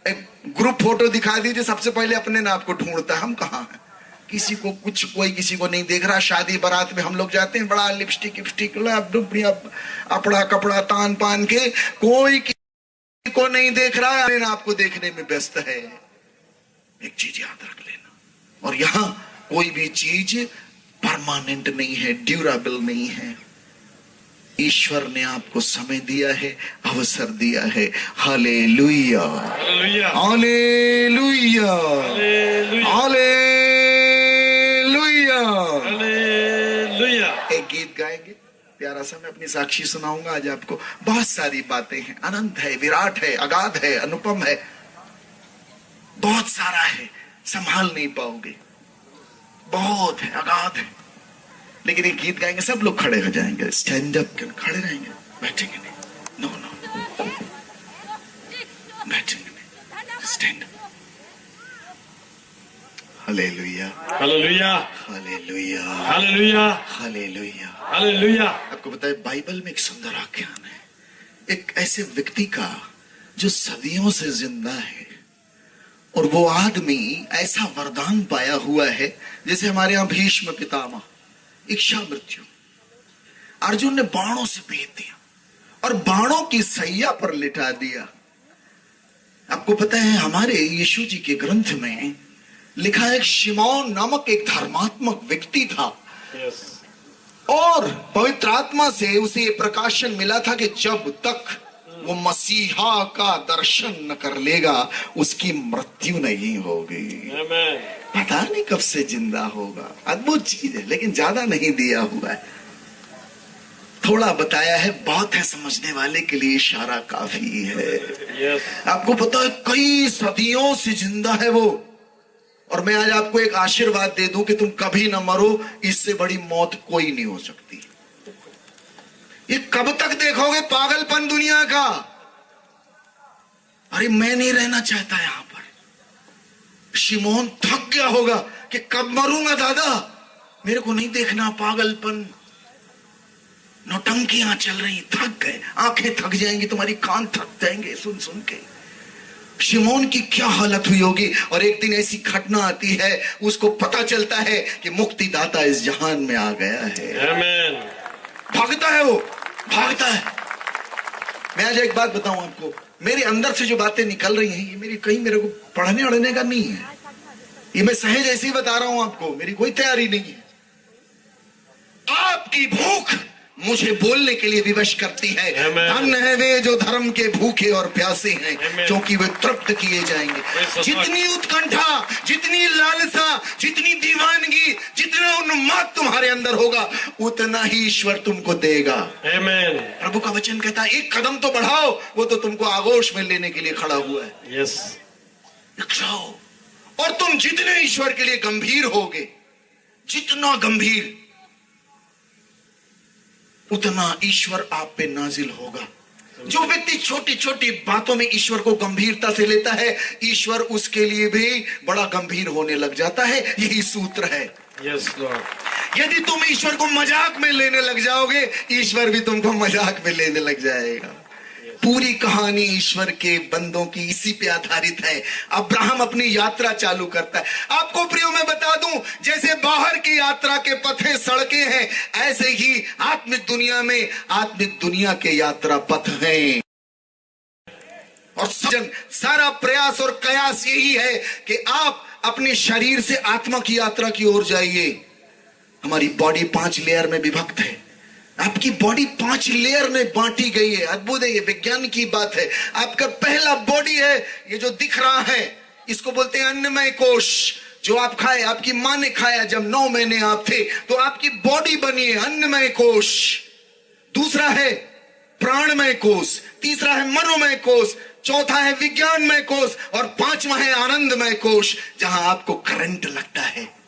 एक ग्रुप फोटो दिखा दीजिए, सबसे पहले अपने नाप को ढूंढता है, हम कहां हैं। किसी को कुछ, कोई किसी को नहीं देख रहा। शादी बारात में हम लोग जाते हैं, बड़ा लिपस्टिक अपड़ा कपड़ा तान पान के, कोई को नहीं देख रहा है, अपने आपको देखने में व्यस्त है। एक चीज याद रख लेना, और यहां कोई भी चीज परमानेंट नहीं है, ड्यूरेबल नहीं है। ईश्वर ने आपको समय दिया है, अवसर दिया है। Hallelujah, hallelujah, hallelujah. एक गीत गाएंगे प्यारा सा, मैं अपनी साक्षी सुनाऊंगा आज आपको। बहुत सारी बातें हैं, अनंत है, विराट है, अगाध है, अनुपम है, बहुत सारा है, संभाल नहीं पाओगे, बहुत है, अगाध है। लेकिन एक गीत गाएंगे, सब लोग खड़े हो जाएंगे, स्टैंड अप, खड़े रहेंगे, बैठेंगे नहीं, नो बैठेंगे नहीं, stand up. Hallelujah, hallelujah, hallelujah, hallelujah, hallelujah, hallelujah. आपको पता है बाइबल में एक सुंदर आख्यान है, एक ऐसे व्यक्ति का जो सदियों से जिंदा है, और वो आदमी ऐसा वरदान पाया हुआ है, जैसे हमारे यहां भीष्म पितामह, इच्छा मृत्यु, अर्जुन ने बाणों से भेद दिया और बाणों की सैया पर लिटा दिया। आपको पता है हमारे यीशु जी के ग्रंथ में लिखा है, शिमौन नामक एक धर्मात्मक व्यक्ति था। yes. और पवित्र आत्मा से उसे प्रकाशन मिला था कि जब तक वो मसीहा का दर्शन न कर लेगा उसकी मृत्यु नहीं होगी। Amen. पता नहीं कब से जिंदा होगा। अद्भुत चीज है, लेकिन ज्यादा नहीं दिया हुआ है, थोड़ा बताया है, बहुत है, समझने वाले के लिए इशारा काफी है। आपको पता है कई सदियों से जिंदा है वो। और मैं आज आपको एक आशीर्वाद दे दूं कि तुम कभी ना मरो, इससे बड़ी मौत कोई नहीं हो सकती। ये कब तक देखोगे पागलपन दुनिया का? अरे मैं नहीं रहना चाहता यहां पर। शिमोन थक गया होगा कि कब मरूंगा दादा, मेरे को नहीं देखना पागलपन, नौटंकियां चल रही, थक गए, आंखें थक जाएंगी तुम्हारी, कान थक जाएंगे सुन सुन के। शिमोन की क्या हालत हुई होगी। और एक दिन ऐसी घटना आती है, उसको पता चलता है कि मुक्तिदाता इस जहान में आ गया है। आमीन। भागता है वो, भागता है। मैं आज एक बात बताऊं आपको, मेरे अंदर से जो बातें निकल रही हैं, ये मेरी कहीं मेरे को पढ़ने अड़ने का नहीं है, ये मैं सहज ऐसे ही बता रहा हूं आपको, मेरी कोई तैयारी नहीं है। आपकी भूख मुझे बोलने के लिए विवश करती है। धन्य है वे जो धर्म के भूखे और प्यासे हैं, क्योंकि वे तृप्त किए जाएंगे। जितनी उत्कंठा, जितनी लालसा, जितनी दीवानगी, जितना उन्माद तुम्हारे अंदर होगा, उतना ही ईश्वर तुमको देगा। आमीन। प्रभु का वचन कहता है एक कदम तो बढ़ाओ, वो तो तुमको आगोश में लेने के लिए खड़ा हुआ है। यस, जाओ। और तुम जितने ईश्वर के लिए गंभीर होगे, जितना गंभीर, उतना ईश्वर आप पे नाजिल होगा। जो व्यक्ति छोटी छोटी बातों में ईश्वर को गंभीरता से लेता है, ईश्वर उसके लिए भी बड़ा गंभीर होने लग जाता है। यही सूत्र है। Yes Lord. यदि तुम ईश्वर को मजाक में लेने लग जाओगे, ईश्वर भी तुमको मजाक में लेने लग जाएगा। पूरी कहानी ईश्वर के बंदों की इसी पे आधारित है। अब्राहम अपनी यात्रा चालू करता है। आपको प्रियो मैं बता दूं, जैसे बाहर की यात्रा के पथे सड़कें हैं, ऐसे ही आत्मिक दुनिया में आत्मिक दुनिया के यात्रा पथ हैं। और सजन, सारा प्रयास और कयास यही है कि आप अपने शरीर से आत्मा की यात्रा की ओर जाइए। हमारी बॉडी 5 लेयर में विभक्त है। आपकी बॉडी 5 लेयर में बांटी गई है। अद्भुत है, ये विज्ञान की बात है। आपका पहला बॉडी है, ये जो दिख रहा है, इसको बोलते हैं अन्नमय कोश। जो आप खाए, आपकी मां ने खाया जब 9 महीने आप थे, तो आपकी बॉडी बनी है अन्नमय कोश। दूसरा है प्राणमय कोश, तीसरा है मनोमय कोश, चौथा है विज्ञानमय कोश, और 5वां है आनंदमय कोश, जहां आपको करंट लगता है,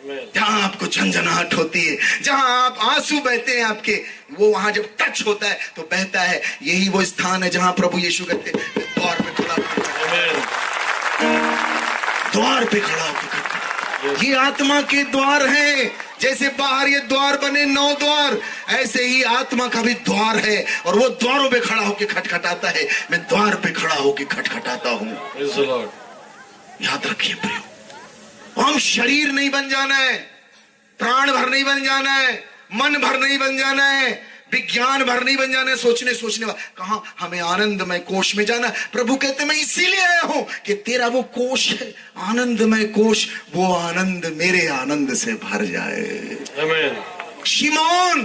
जहां आपको झंझनाहट होती है, जहां आप आंसू बहते हैं आपके, वो वहां जब टच होता है तो बहता है। यही वो स्थान है जहां प्रभु यीशु कहते हैं द्वार पे खड़ा होकर, द्वार पे खड़ा होकर, ये आत्मा के द्वार हैं। जैसे बाहर ये द्वार बने 9 द्वार, ऐसे ही आत्मा का भी द्वार है, और वो द्वारों पे खड़ा होकर खटखटाता है। मैं द्वार पे खड़ा होकर खटखटाता हूं। याद रखिए प्रियो, हम शरीर नहीं बन जाना है, प्राण भर नहीं बन जाना है, मन भर नहीं बन जाना है, विज्ञान भर नहीं बन जाना है, सोचने कहां, हमें आनंदमय कोश में जाना। प्रभु कहते मैं इसीलिए आया हूं कि तेरा वो कोश है आनंदमय कोश, वो आनंद मेरे आनंद से भर जाए। आमीन। शिमोन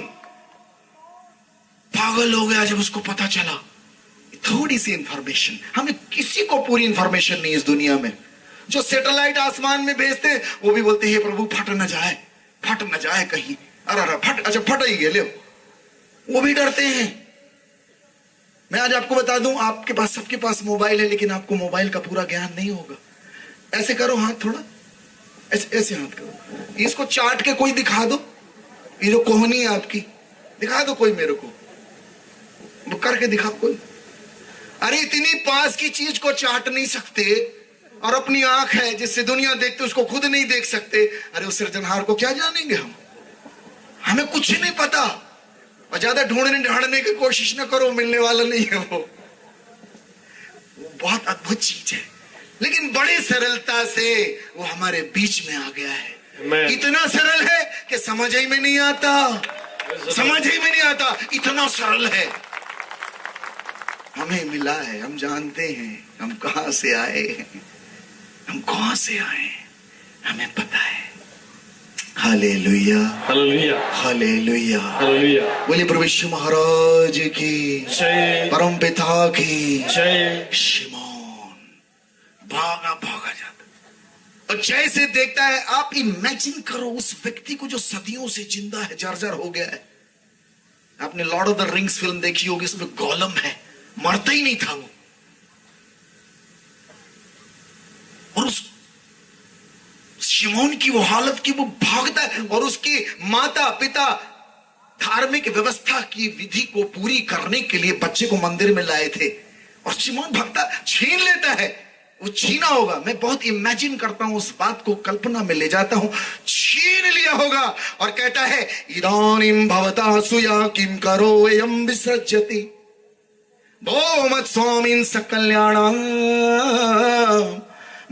पागल हो गया जब उसको पता चला। थोड़ी सी इंफॉर्मेशन, हमें किसी को पूरी इंफॉर्मेशन नहीं इस दुनिया में। जो सैटेलाइट आसमान में भेजते हैं, वो भी बोलते हैं प्रभु फट न जाए कहीं। अरे फट, अच्छा फट ही गया, ले, वो भी डरते हैं। मैं आज आपको बता दूं, आपके पास, सबके पास मोबाइल है, लेकिन आपको मोबाइल का पूरा ज्ञान नहीं होगा। ऐसे करो हाथ, थोड़ा ऐसे हाथ करो, इसको चाट के कोई दिखा दो, ये जो कोहनी है आपकी, दिखा दो कोई मेरे को, वो करके दिखा कोई। अरे इतनी पास की चीज को चाट नहीं सकते, और अपनी आंख है जिससे दुनिया देखते, उसको खुद नहीं देख सकते। अरे उस सृजनहार को क्या जानेंगे हम? हमें कुछ नहीं पता। और ज्यादा ढूंढने की कोशिश न करो, मिलने वाला नहीं है वो बहुत अद्भुत चीज है, लेकिन बड़ी सरलता से वो हमारे बीच में आ गया है। इतना सरल है कि समझ ही में नहीं आता, इतना सरल है। हमें मिला है, हम जानते हैं हम कहां से आए हैं, हमें पता है। Hallelujah, hallelujah, hallelujah, hallelujah. बोले प्रभु यीशु महाराज की जय, परम पिता की जय। शिमोन भागा जाता, और जैसे देखता है, आप इमेजिन करो उस व्यक्ति को जो सदियों से जिंदा है, जर्जर हो गया है। आपने Lord of the rings film देखी होगी, इसमें गोलम है, मरता ही नहीं था वो। और उस शिमोन की वो हालत की, वो भागता है और उसके माता पिता धार्मिक व्यवस्था की विधि को पूरी करने के लिए बच्चे को मंदिर में लाए थे, और शिमोन भागता छीन लेता है। वो छीना होगा, मैं बहुत इमेजिन करता हूं, उस बात को कल्पना में ले जाता हूं, छीन लिया होगा और कहता है इदानीं भवता सुया किम करो एयं विसृज्यति भो मत स्वामिन् सकल्याणां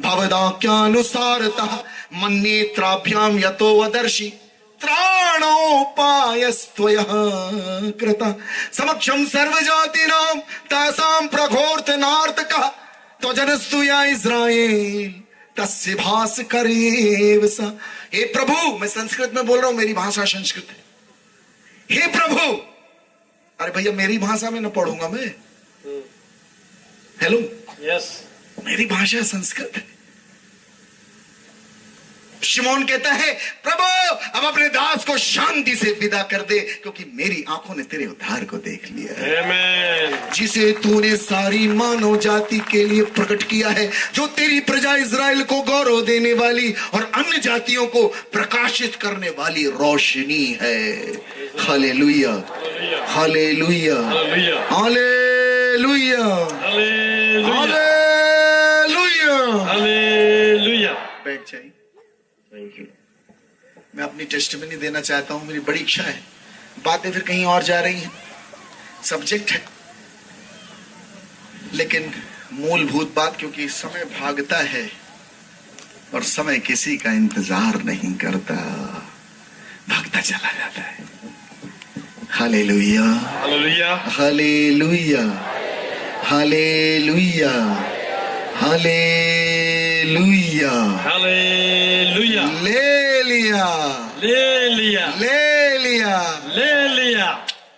भवदाख्यानुसारतः मन्नेत्राभ्याम यतो वदर्शि त्राणोपायस्त्वयः कृतः समक्षं सर्वजातीनां तासां प्रघोर्तनार्तकः त्वजनस्तु या इस्राएल तस्य भास्करेव स। हे प्रभु, मैं संस्कृत में बोल रहा हूं, मेरी भाषा संस्कृत है। हे प्रभु, अरे भैया मेरी भाषा में ना पढ़ूंगा मैं। हेलो, यस, मेरी भाषा संस्कृत है। शिमोन कहता है प्रभु अब अपने दास को शांति से विदा कर दे, क्योंकि मेरी आंखों ने तेरे उद्धार को देख लिया है, आमीन, जिसे तूने सारी मानव जाति के लिए प्रकट किया है, जो तेरी प्रजा इज़राइल को गौरव देने वाली और अन्य जातियों को प्रकाशित करने वाली रोशनी है। Hallelujah, hallelujah, hallelujah, hallelujah, hallelujah. बैठ जाइए। Thank you. मैं अपनी टेस्टिमनी देना चाहता हूं, मेरी बड़ी इच्छा है। बातें फिर कहीं और जा रही हैं, सब्जेक्ट है, लेकिन मूलभूत बात, क्योंकि समय भागता है और समय किसी का इंतजार नहीं करता, भागता चला जाता है। Hallelujah, hallelujah, hallelujah, hallelujah, hallelujah, hallelujah. ले लिया, ले लिया, ले लिया, ले लिया।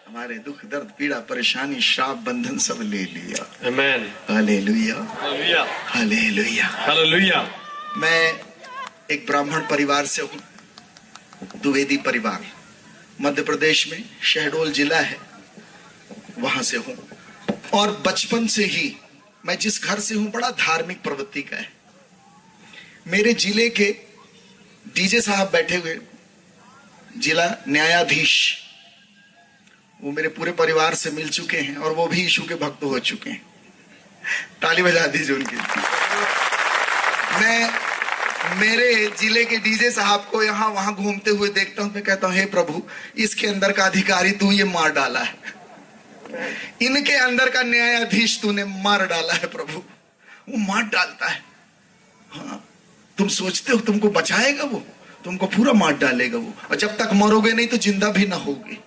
हमारे दुख दर्द पीड़ा परेशानी श्राप बंधन सब ले लिया। आमीन, हालेलुया, हालेलुया, हालेलुया। हालेलुया। मैं एक ब्राह्मण परिवार से हूँ, द्विवेदी परिवार, मध्य प्रदेश में शहडोल जिला है, वहां से हूँ। और बचपन से ही मैं जिस घर से हूँ बड़ा धार्मिक प्रवृत्ति का है। मेरे जिले के डीजे साहब बैठे हुए, जिला न्यायाधीश, वो मेरे पूरे परिवार से मिल चुके हैं और वो भी यीशु के भक्त हो चुके हैं। ताली बजा दीजिए उनके लिए। मैं मेरे जिले के डीजे साहब को यहाँ वहां घूमते हुए देखता हूँ, मैं कहता हूँ हे प्रभु, इसके अंदर का अधिकारी तू ये मार डाला है, इनके अंदर का न्यायाधीश तूने मार डाला है प्रभु। वो मार डालता है। हाँ, तुम सोचते हो तुमको बचाएगा वो, तुमको पूरा मार डालेगा वो, और जब तक मरोगे नहीं तो जिंदा भी ना होगे।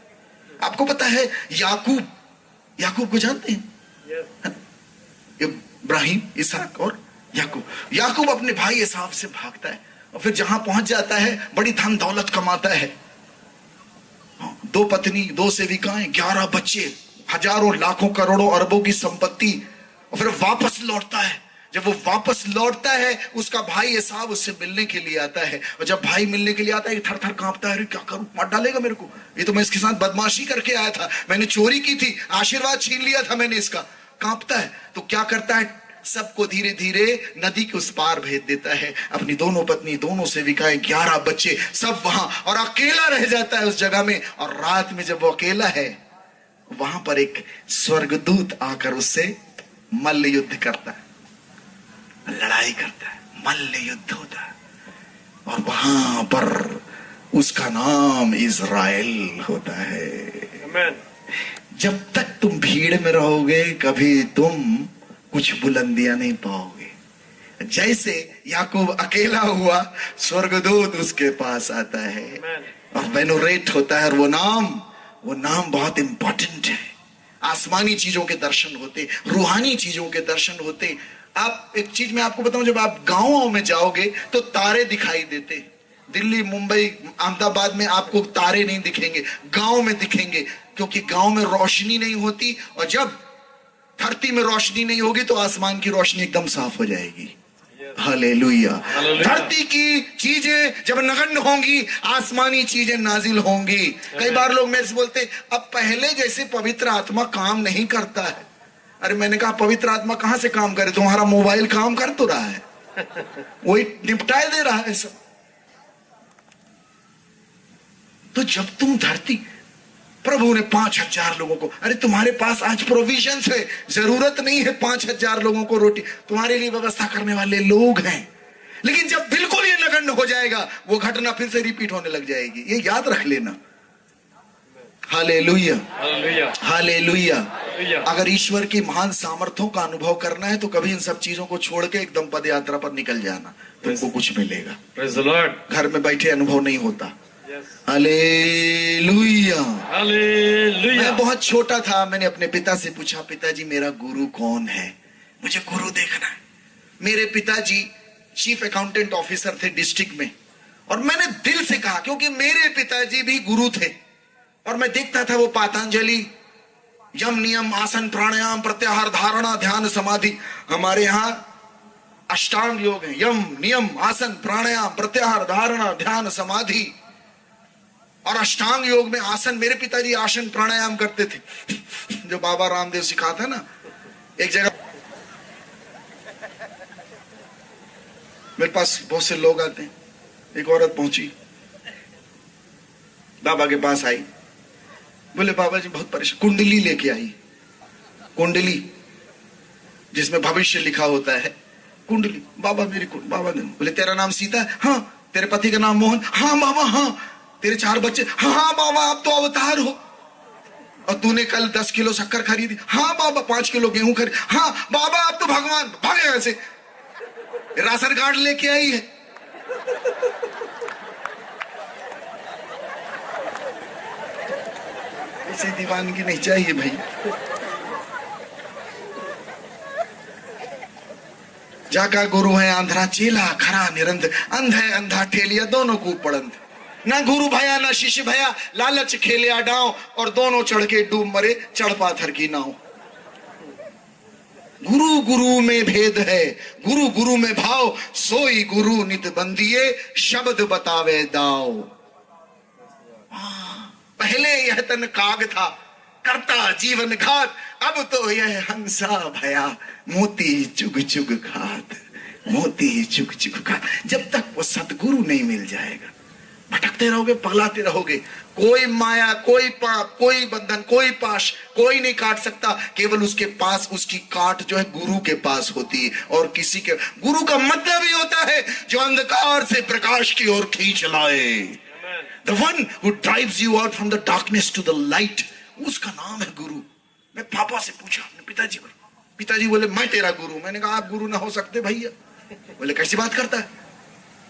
आपको पता है याकूब, याकूब को जानते हैं? इब्राहिम, इसहाक और याकूब। याकूब अपने भाई एसाव से भागता है और फिर जहां पहुंच जाता है बड़ी धन दौलत कमाता है। 2 पत्नी, 2 सेविकाएं, 11 बच्चे, हजारों लाखों करोड़ों अरबों की संपत्ति, और फिर वापस लौटता है। जब वो वापस लौटता है, उसका भाई एसाव उससे मिलने के लिए आता है, और जब भाई मिलने के लिए आता है थर थर कांपता है, अरे क्या करूं, मार डालेगा मेरे को, ये तो मैं इसके साथ बदमाशी करके आया था, मैंने चोरी की थी, आशीर्वाद छीन लिया था मैंने इसका। कांपता है तो क्या करता है, सबको धीरे धीरे नदी के उस पार भेज देता है। अपनी दोनों पत्नी, दोनों सेविकाएं, 11 बच्चे, सब वहां, और अकेला रह जाता है उस जगह में। और रात में जब वो अकेला है, वहां पर एक स्वर्गदूत आकर उससे मल्ल युद्ध करता है, लड़ाई करता है, मल्ल युद्ध होता है, और वहां पर उसका नाम इज़राइल होता है। आमीन। जब तक तुम भीड़ में रहोगे कभी तुम कुछ बुलंदियां नहीं पाओगे। जैसे याकूब अकेला हुआ, स्वर्गदूत उसके पास आता है और बेनोरेट होता है, और वो नाम बहुत इंपॉर्टेंट है। आसमानी चीजों के दर्शन होते, रूहानी चीजों के दर्शन होते। आप एक चीज मैं आपको बताऊं, जब आप गांवों में जाओगे तो तारे दिखाई देते। दिल्ली, मुंबई, अहमदाबाद में आपको तारे नहीं दिखेंगे, गांव में दिखेंगे, क्योंकि गांव में रोशनी नहीं होती, और जब धरती में रोशनी नहीं होगी तो आसमान की रोशनी एकदम साफ हो जाएगी। हालेलुया। हालेलुया। धरती की चीजें जब नगण्य होंगी, आसमानी चीजें नाजिल होंगी। कई बार लोग मेरे से बोलते, अब पहले जैसे पवित्र आत्मा काम नहीं करता है। अरे मैंने कहा, पवित्र आत्मा कहां से काम करे? तुम्हारा मोबाइल काम कर तो रहा है, वही निपटाए दे रहा है सब। तो जब तुम धरती, प्रभु ने 5,000 लोगों को, अरे तुम्हारे पास आज प्रोविजंस है, जरूरत नहीं है 5,000 लोगों को रोटी, तुम्हारे लिए व्यवस्था करने वाले लोग हैं। लेकिन जब बिल्कुल ये नगण्य हो जाएगा, वो घटना फिर से रिपीट होने लग जाएगी। ये याद रख लेना। Hallelujah, hallelujah, hallelujah. हालेलुया। अगर ईश्वर की महान सामर्थ्यों का अनुभव करना है तो कभी इन सब चीजों को छोड़ के एकदम पद यात्रा पर निकल जाना, तुमको कुछ मिलेगा। Praise the Lord. घर में बैठे अनुभव नहीं होता। Yes. हालेलुया। हालेलुया। मैं बहुत छोटा था, मैंने अपने पिता से पूछा, पिताजी मेरा गुरु कौन है? मुझे गुरु देखना है। मेरे पिताजी चीफ अकाउंटेंट ऑफिसर थे डिस्ट्रिक्ट में, और मैंने दिल से कहा, क्योंकि मेरे पिताजी भी गुरु थे, और मैं देखता था वो पातंजलि, यम नियम आसन प्राणायाम प्रत्याहार धारणा ध्यान समाधि। हमारे यहाँ अष्टांग योग है, यम नियम आसन प्राणायाम प्रत्याहार धारणा ध्यान समाधि। और अष्टांग योग में आसन, मेरे पिताजी आसन प्राणायाम करते थे, जो बाबा रामदेव सिखाता ना। एक जगह मेरे पास बहुत से लोग आते हैं, एक औरत पहुंची, बाबा के पास आई, बोले बाबा जी बहुत परेशान, कुंडली लेके आई, कुंडली जिसमें भविष्य लिखा होता है, कुंडली। बाबा मेरी बाबा ने बोले तेरा नाम सीता है? हाँ। तेरे पति का नाम मोहन? हाँ बाबा। हाँ। तेरे 4 बच्चे? हाँ बाबा अब तो अवतार हो। और तूने कल 10 किलो शक्कर खरीदी? हाँ बाबा। 5 किलो गेहूं खरीद? हाँ बाबा अब तो भगवान। भागे यहाँ से। राशन कार्ड लेके आई है। ऐसे दीवानगी नहीं चाहिए भाई। जाका गुरु है आंध्रा चेला खरा निरंध, अंध है अंधा ठेलिया दोनों को पड़ंत। ना गुरु भया ना शिष्य भया, लालच खेले डाव, और दोनों चढ़ के डूब मरे चढ़ पाथर की नाव। गुरु गुरु में भेद है, गुरु गुरु में भाव, सोई गुरु नित बंदिए शब्द बतावे दाव। पहले यह तन काग था करता जीवन घात, अब तो यह हंसा भया मोती चुग चुग खात, मोती चुग चुग खात। जब तक वो सतगुरु नहीं मिल जाएगा, भटकते रहोगे, पगलाते रहोगे। कोई माया, कोई पाप, कोई बंधन, कोई पाश कोई नहीं काट सकता। केवल उसके पास उसकी काट जो है गुरु के पास होती है। और किसी के गुरु का मतलब ही होता है जो अंधकार से प्रकाश की ओर खींच लाए। The one who drives you out from the darkness to the light, उसका नाम है गुरु। मैं पापा से पूछा, अपने पिताजी को, पिताजी बोले मैं तेरा गुरु। मैंने कहा आप गुरु ना हो सकते भैया। बोले कैसी बात करता है?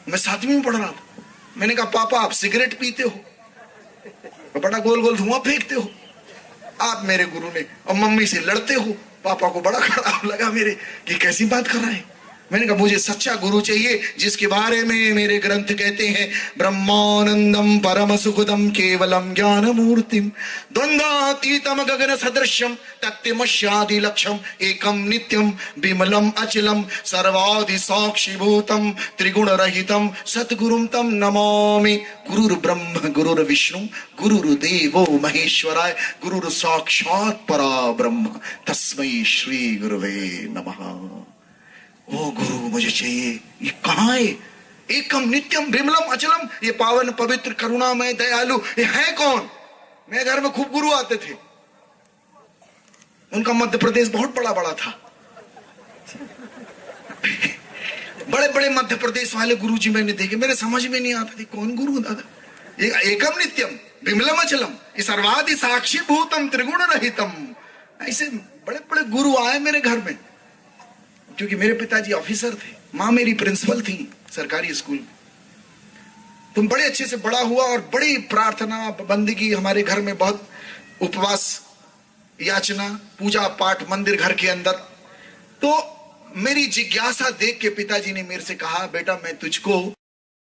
मैं 7वीं में पढ़ रहा था। मैंने कहा पापा आप सिगरेट पीते हो, बड़ा गोल गोल धुआं फेंकते हो, आप मेरे गुरु ने, और मम्मी से लड़ते हो। पापा को बड़ा खराब लगा मेरे कि कैसी बात कर रहा है। मैंने कहा मुझे सच्चा गुरु चाहिए जिसके बारे में मेरे ग्रंथ कहते हैं, ब्रह्मानंदम परम सुखदम केवलम ज्ञान मूर्तिम द्वंद्वातीतम गगन सदृश्यम तत्वमस्यादि लक्ष्यम एकम नित्यम विमलम अचलम सर्वादि साक्षीभूतम त्रिगुण रहितम सतगुरुम तम नमामि। गुरुर ब्रह्म गुरुर विष्णु गुरुर्देवो महेश्वराय गुरुर साक्षात् परा ब्रह्म तस्मै श्री गुरुवे नमः। वो गुरु मुझे चाहिए। ये कहाँ है? एकम नित्यम विमलम अचलम, ये पावन पवित्र करुणामय दयालु, ये है कौन? मेरे घर में खूब गुरु आते थे। उनका मध्य प्रदेश बहुत बड़ा बड़ा था। बड़े बड़े मध्य प्रदेश वाले गुरु जी मैंने देखे, मेरे समझ में नहीं आता थी कौन गुरु दादा। एकम नित्यम विमलम अचलम, ये सर्वादि साक्षी भूतम त्रिगुण रहितम, ऐसे बड़े बड़े गुरु आए मेरे घर में। क्योंकि मेरे पिताजी ऑफिसर थे, माँ मेरी प्रिंसिपल थी सरकारी स्कूल में। तुम बड़े अच्छे से बड़ा हुआ और बड़ी प्रार्थना बंदगी हमारे घर में, बहुत उपवास याचना पूजा पाठ मंदिर घर के अंदर। तो मेरी जिज्ञासा देख के पिताजी ने मेरे से कहा बेटा मैं तुझको